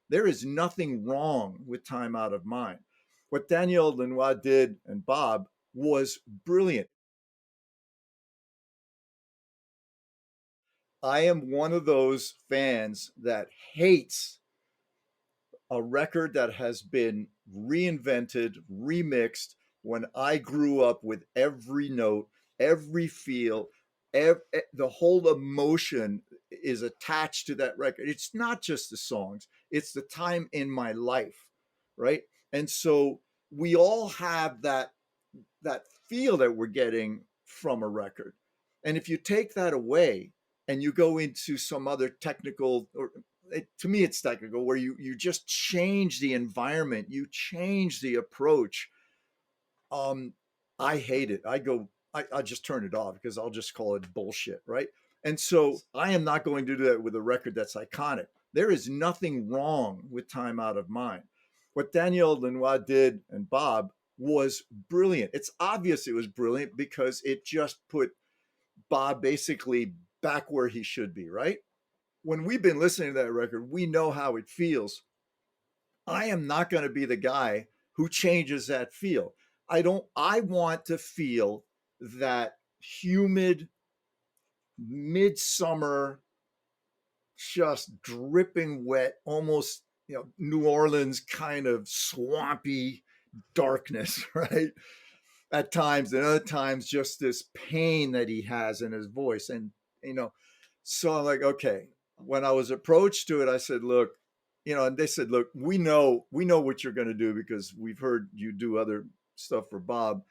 There is nothing wrong with Time Out of Mind. What Daniel Lanois did and Bob was brilliant. I am one of those fans that hates a record that has been reinvented, remixed when I grew up with every note, every feel, the whole emotion is attached to that record. It's not just the songs, it's the time in my life, right? And so we all have that feel that we're getting from a record. And if you take that away and you go into some other technical, or to me it's technical, where you just change the environment, you change the approach, um I hate it. I just turn it off because I'll just call it bullshit, right? And so I am not going to do that with a record that's iconic. There is nothing wrong with Time Out of Mind. What Daniel Lanois did and Bob was brilliant. It's obvious it was brilliant because it just put Bob basically back where he should be, right? When we've been listening to that record, we know how it feels. I am not going to be the guy who changes that feel. I want to feel that humid midsummer, just dripping wet, almost, New Orleans kind of swampy darkness, right? At times, and other times, just this pain that he has in his voice. And, you know, so I'm like, okay, when I was approached to it, I said, look, and they said, look, we know what you're going to do because we've heard you do other stuff for Bob.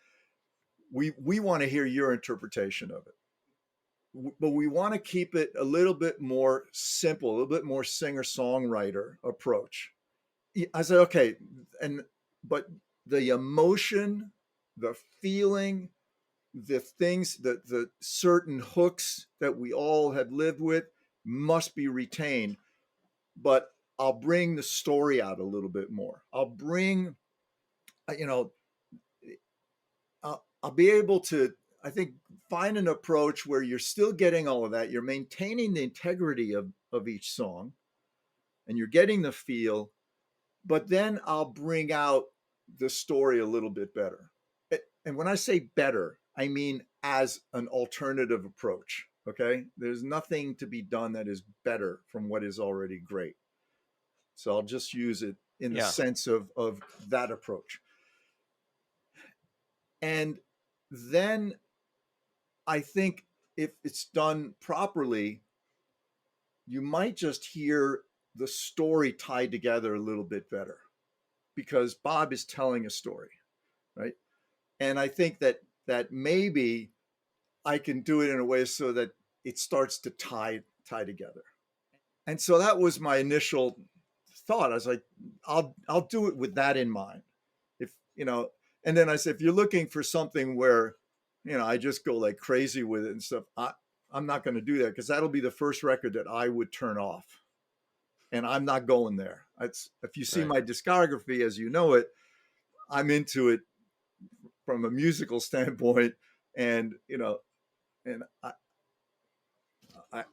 We want to hear your interpretation of it, but we want to keep it a little bit more simple, a little bit more singer songwriter approach. I said, okay, and but the emotion, the feeling, the things, the certain hooks that we all have lived with must be retained. But I'll bring the story out a little bit more. I'll bring, you know, I'll be able to, I think, find an approach where you're still getting all of that. You're maintaining the integrity of each song and you're getting the feel, but then I'll bring out the story a little bit better. And when I say better, I mean as an alternative approach. Okay. There's nothing to be done that is better from what is already great. So I'll just use it in the Yeah. sense of that approach. And then I think if it's done properly, you might just hear the story tied together a little bit better because Bob is telling a story, right? And I think that maybe I can do it in a way so that it starts to tie together. And so that was my initial thought. I was like, I'll do it with that in mind. If and then I said, if you're looking for something where, I just go like crazy with it and stuff, I'm not going to do that because that'll be the first record that I would turn off. And I'm not going there. It's, if you see Right. my discography as you know it, I'm into it from a musical standpoint. And, and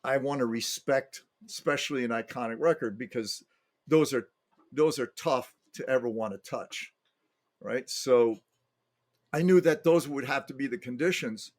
I want to respect, especially an iconic record, because those are those are tough to ever want to touch, right? So I knew that those would have to be the conditions.